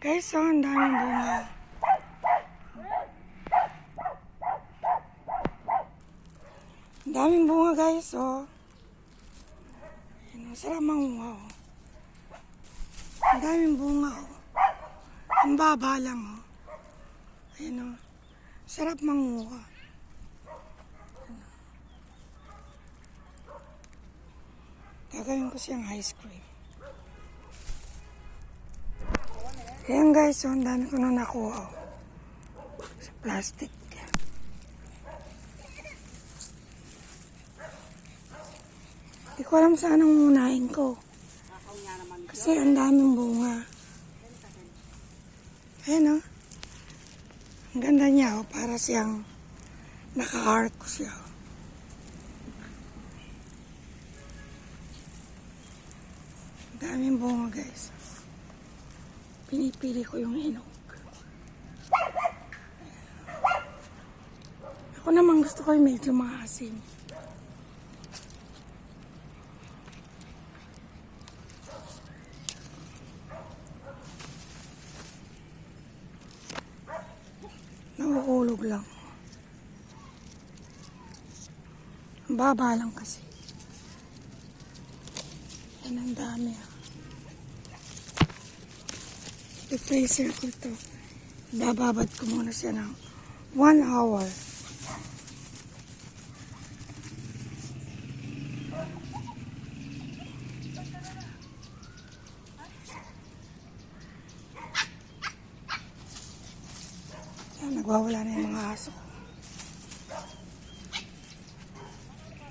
Guys, so ang daming bunga. Ang daming bunga guys, so. Sarap manguha, oh. Ang daming bunga, oh. Ang baba lang, oh. Ayan, oh. Sarap manguha. Gagawin ko siyang ice cream. Ayan guys, so ang dami ko na nakuha, oh. Sa plastic. Hindi ko alam saan ang unahin ko. Kasi ang daming bunga. Ayan, oh. Ang ganda niya, oh. Para siyang naka-arc ko siya, oh. Ang daming bunga guys. Pinipili ko yung hinog. Ako naman gusto ko yung medyo maasim. Nakukulog lang. Ang baba lang kasi. Yan ang dami, ah. I-freezer ko ito. Bababad ko muna siya ng 1 hour. Yan, nagwawala na yung mga aso.